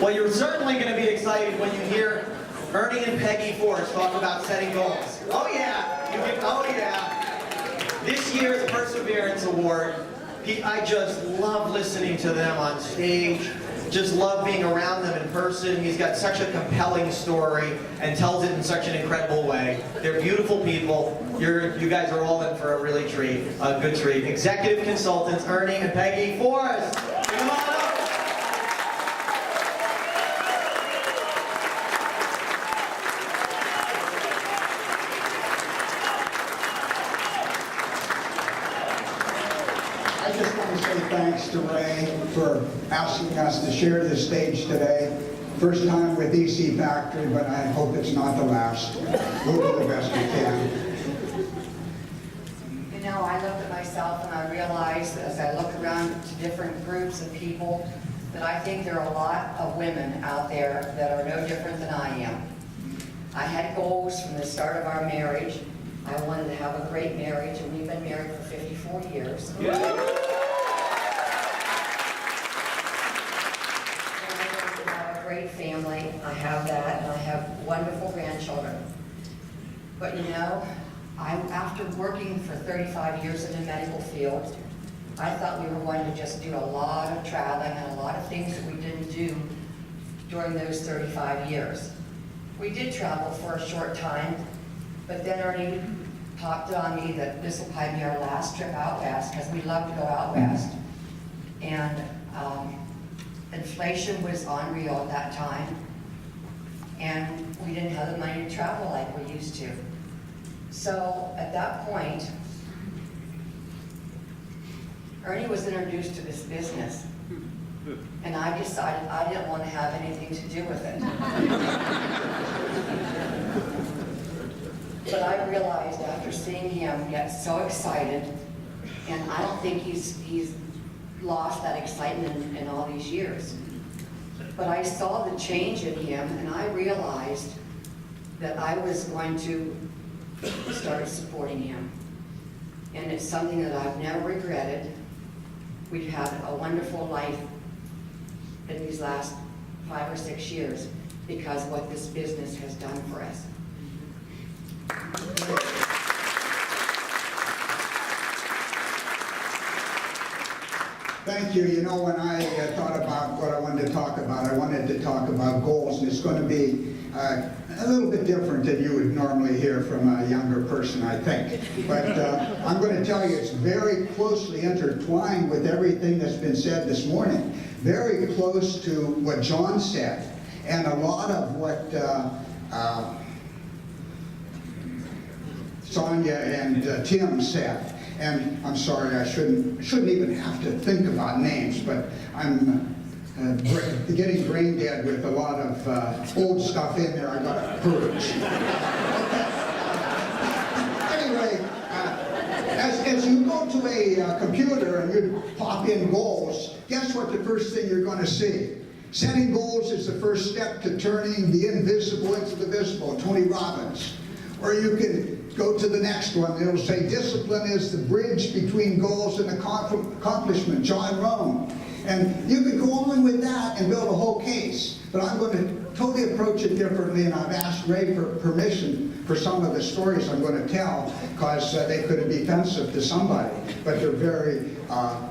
Well, you're certainly going to be excited when you hear Ernie and Peggy Force talk about setting goals. Oh yeah, oh yeah. This year's Perseverance Award, I just love listening to them on stage. Just love being around them in person. He's got such a compelling story and tells it in such an incredible way. They're beautiful people. You guys are all in for a really good treat. Executive consultants Ernie and Peggy Force. Come on up. I just want to say thanks to Ray for asking us to share this stage today. First time with EC Factory, but I hope it's not the last. We'll do the best we can. You know, I look at myself and I realize that as I look around to different groups of people, that I think there are a lot of women out there that are no different than I am. I had goals from the start of our marriage. I wanted to have a great marriage, and we've been married for 54 years. And I wanted to have a great family. I have that, and I have wonderful grandchildren. But you know, after working for 35 years in the medical field, I thought we were going to just do a lot of traveling and a lot of things that we didn't do during those 35 years. We did travel for a short time, but then Ernie popped on me that this will probably be our last trip out west, because we love to go out west. And inflation was unreal at that time, and we didn't have the money to travel like we used to. So at that point, Ernie was introduced to this business, and I decided I didn't want to have anything to do with it. But I realized after seeing him get so excited, and I don't think he's lost that excitement in all these years. But I saw the change in him, and I realized that I was going to start supporting him. And it's something that I've never regretted. We've had a wonderful life in these last 5 or 6 years because of what this business has done for us. Thank you. You know, when I thought about what I wanted to talk about, I wanted to talk about goals, and it's going to be a little bit different than you would normally hear from a younger person, I think. But I'm going to tell you it's very closely intertwined with everything that's been said this morning. Very close to what John said, and a lot of what Sonia and Tim said. And I'm sorry, I shouldn't even have to think about names, but I'm getting brain dead with a lot of old stuff in there I got to purge. Anyway, as you go to a computer and you pop in goals, guess what the first thing you're going to see? Setting goals is the first step to turning the invisible into the visible, Tony Robbins. Or you can go to the next one. It'll say discipline is the bridge between goals and accomplishment, John Rome. And you could go on with that and build a whole case. But I'm going to totally approach it differently, and I've asked Ray for permission for some of the stories I'm going to tell, because they could be offensive to somebody, but they're very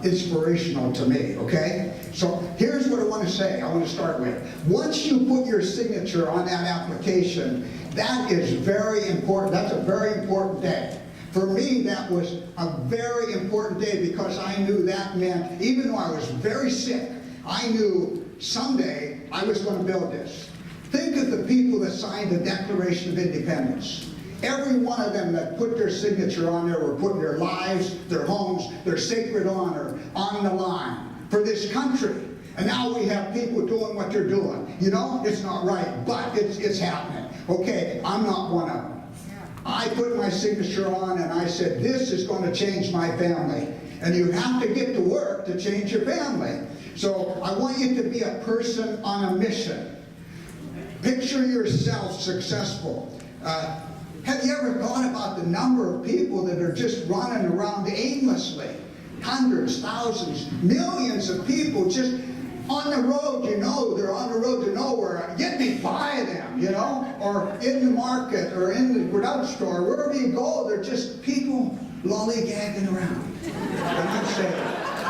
inspirational to me, okay? So here's what I want to say, I want to start with. Once you put your signature on that application, that is very important. That's a very important day. For me, that was a very important day, because I knew that meant, even though I was very sick, I knew someday I was going to build this. Think of the people that signed the Declaration of Independence. Every one of them that put their signature on there were putting their lives, their homes, their sacred honor on the line for this country. And now we have people doing what they're doing. You know, it's not right, but it's happening. Okay, I'm not one of them. I put my signature on and I said, this is going to change my family. And you have to get to work to change your family. So I want you to be a person on a mission. Picture yourself successful. Have you ever thought about the number of people that are just running around aimlessly? Hundreds, thousands, millions of people just on the road, you know, they're on the road to nowhere. Get me by them, you know, or in the market or in the drugstore, wherever you go, they're just people lollygagging around. And you say,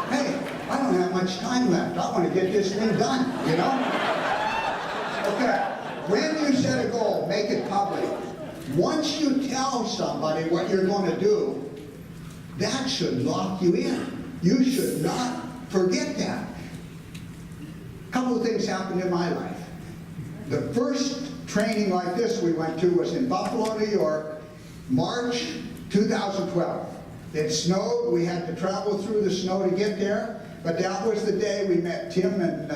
hey, I don't have much time left. I want to get this thing done, you know? Okay, when you set a goal, make it public. Once you tell somebody what you're going to do, that should lock you in. You should not forget that. A couple of things happened in my life. The first training like this we went to was in Buffalo, New York, March 2012. It snowed. We had to travel through the snow to get there. But that was the day we met Tim and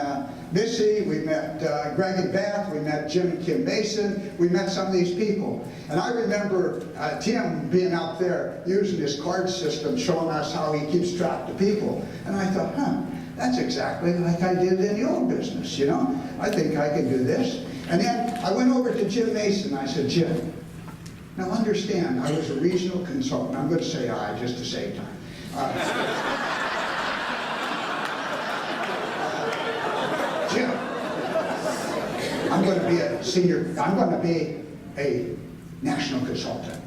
Missy, we met Greg and Beth, we met Jim and Kim Mason, we met some of these people. And I remember Tim being out there using his card system, showing us how he keeps track of people. And I thought, that's exactly like I did in the old business, you know? I think I can do this. And then I went over to Jim Mason, I said, Jim, now understand, I was a regional consultant. I'm going to say I just to save time. Jim, I'm going to be I'm going to be a national consultant.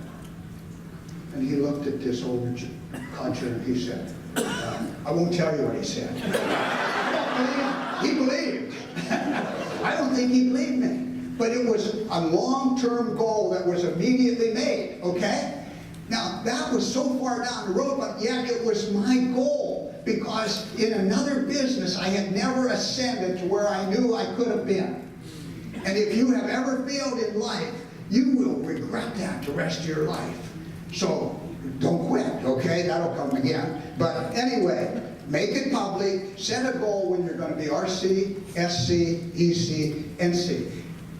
And he looked at this old codger and he said, I won't tell you what he said. He believed. I don't think he believed me. But it was a long-term goal that was immediately made, okay? Now, that was so far down the road, but yet it was my goal. Because in another business, I had never ascended to where I knew I could have been. And if you have ever failed in life, you will regret that the rest of your life. So don't quit, okay? That'll come again. But anyway, make it public. Set a goal when you're going to be RC, SC, EC, NC.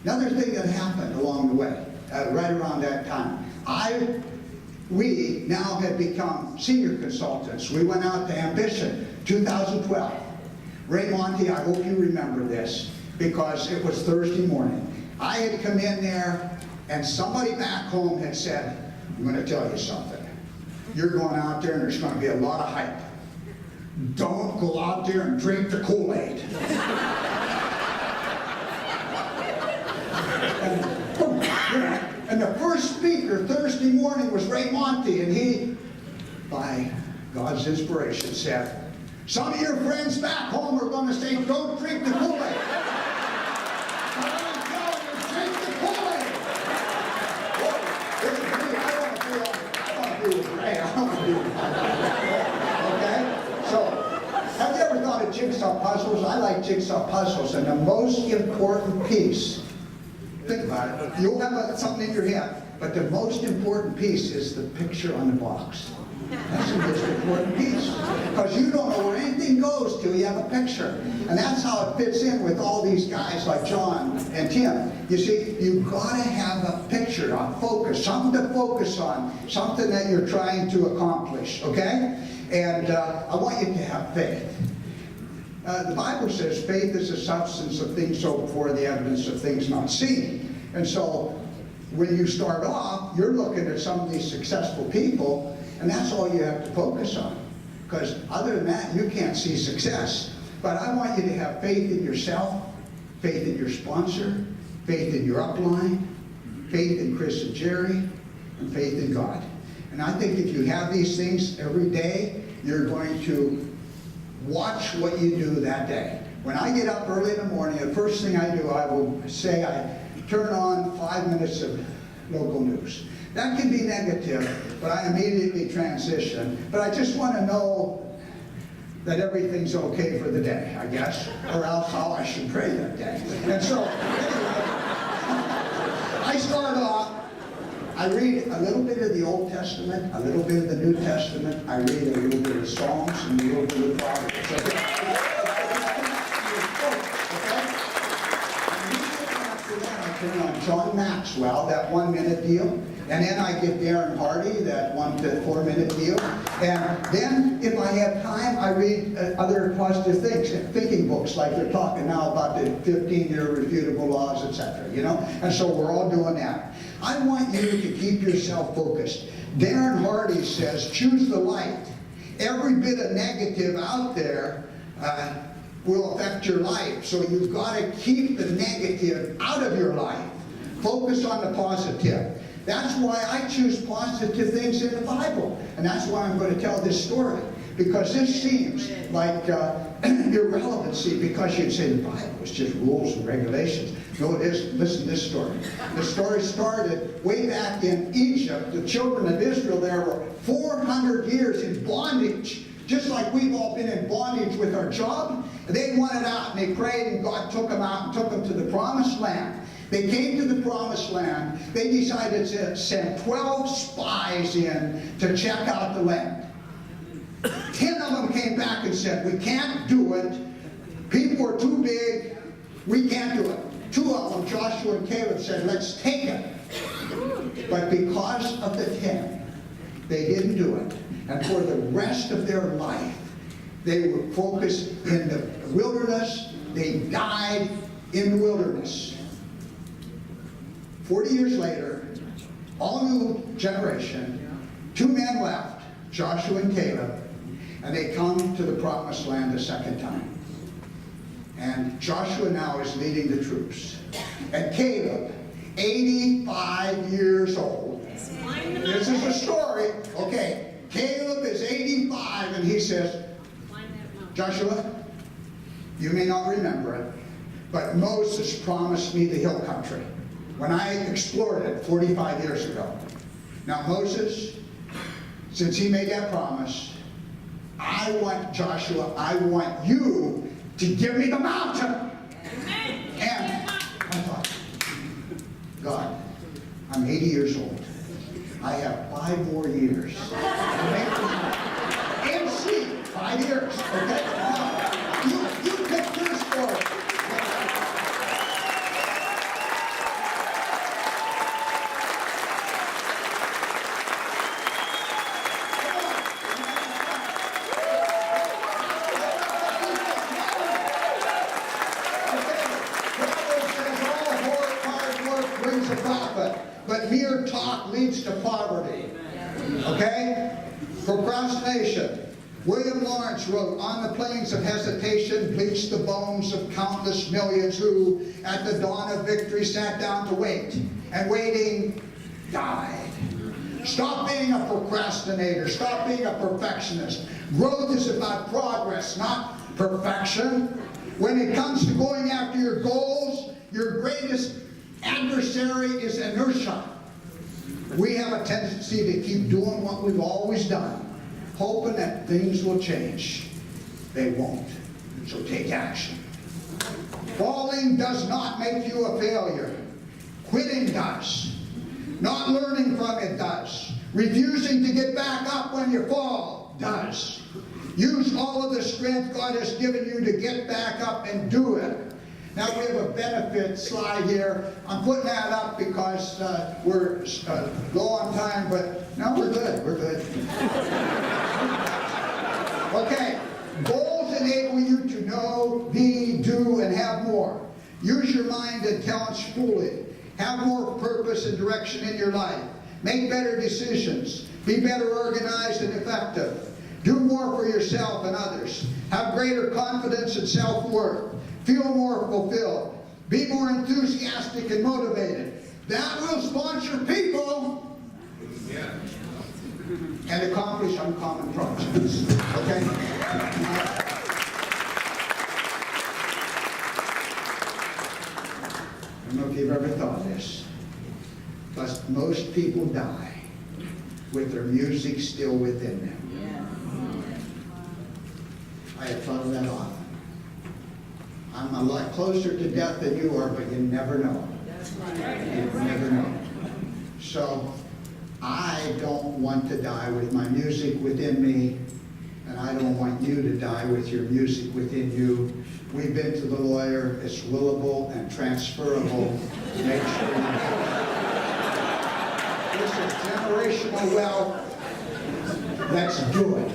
Another thing that happened along the way, right around that time, we now had become senior consultants. We went out to Ambition, 2012. Ray Monty, I hope you remember this, because it was Thursday morning. I had come in there, and somebody back home had said, I'm going to tell you something. You're going out there, and there's going to be a lot of hype. Don't go out there and drink the Kool-Aid. And the first speaker Thursday morning was Ray Monty, and he, by God's inspiration, said, some of your friends back home are going to say, don't drink the Kool-Aid. But I'm telling you, drink the Kool-Aid. This is me. I want to be with Ray. I want to be with Okay? So, have you ever thought of jigsaw puzzles? I like jigsaw puzzles, and the most important piece, think about it. You'll have something in your head, but the most important piece is the picture on the box. That's the most important piece. Because you don't know where anything goes till you have a picture. And that's how it fits in with all these guys like John and Tim. You see, you've got to have a picture, a focus, something to focus on, something that you're trying to accomplish, okay? And I want you to have faith. The Bible says faith is the substance of things hoped for, the evidence of things not seen. And so when you start off, you're looking at some of these successful people, and that's all you have to focus on. Because other than that, you can't see success. But I want you to have faith in yourself, faith in your sponsor, faith in your upline, faith in Chris and Jerry, and faith in God. And I think if you have these things every day, you're going to watch what you do that day. When I get up early in the morning, the first thing I do, I will say I turn on 5 minutes of local news. That can be negative, but I immediately transition. But I just want to know that everything's okay for the day, I guess, or else how I should pray that day. And so, anyway, I start off, I read a little bit of the Old Testament, a little bit of the New Testament, I read a little bit of Psalms, and a little bit of Proverbs. Okay? After that, I turn on John Maxwell, that 1 minute deal. And then I get Darren Hardy, that 1 to 4 minute deal. And then, if I have time, I read other positive things, thinking books, like they're talking now about the 15 irrefutable laws, etc. You know? And so we're all doing that. I want you to keep yourself focused. Darren Hardy says, choose the light. Every bit of negative out there will affect your life. So you've got to keep the negative out of your life. Focus on the positive. That's why I choose positive things in the Bible. And that's why I'm going to tell this story. Because this seems like irrelevancy, because you'd say the Bible is just rules and regulations. No, it isn't. Listen to this story. The story started way back in Egypt. The children of Israel there were 400 years in bondage, just like we've all been in bondage with our job. They wanted out, and they prayed, and God took them out and took them to the promised land. They came to the promised land. They decided to send 12 spies in to check out the land. 10 of them came back and said, we can't do it. People are too big. We can't do it. 2 of them, Joshua and Caleb, said, let's take it. But because of the 10, they didn't do it. And for the rest of their life, they were focused in the wilderness. They died in the wilderness. 40 years later, all new generation, 2 men left, Joshua and Caleb, and they come to the promised land a second time. And Joshua now is leading the troops. And Caleb, 85 years old. This is a story. Okay, Caleb is 85, and he says, Joshua, you may not remember it, but Moses promised me the hill country when I explored it 45 years ago. Now Moses, since he made that promise, I want you to give me the mountain. And I thought, God, I'm 80 years old. I have 5 more years. MC, 5 years, okay? Now, you pick your story. But mere talk leads to poverty. Okay? Procrastination. William Lawrence wrote, on the plains of hesitation bleached the bones of countless millions who, at the dawn of victory, sat down to wait, and waiting, died. Stop being a procrastinator. Stop being a perfectionist. Growth is about progress, not perfection. When it comes to going after your goals, your greatest adversary is inertia. We have a tendency to keep doing what we've always done, hoping that things will change. They won't. So take action. Falling does not make you a failure. Quitting does. Not learning from it does. Refusing to get back up when you fall does. Use all of the strength God has given you to get back up and do it. Now we have a benefit slide here. I'm putting that up because we're low on time, but no, we're good. We're good. Okay. Goals enable you to know, be, do, and have more. Use your mind and talents fully. Have more purpose and direction in your life. Make better decisions. Be better organized and effective. Do more for yourself and others. Have greater confidence and self-worth. Feel more fulfilled. Be more enthusiastic and motivated. That will sponsor people and accomplish uncommon projects. Okay? I don't know if you've ever thought this, but most people die with their music still within them. I have thought of that often. I'm a lot closer to death than you are, but you never know. You never know. So I don't want to die with my music within me, and I don't want you to die with your music within you. We've been to the lawyer. It's willable and transferable. Make sure you this is generational wealth. Let's do it.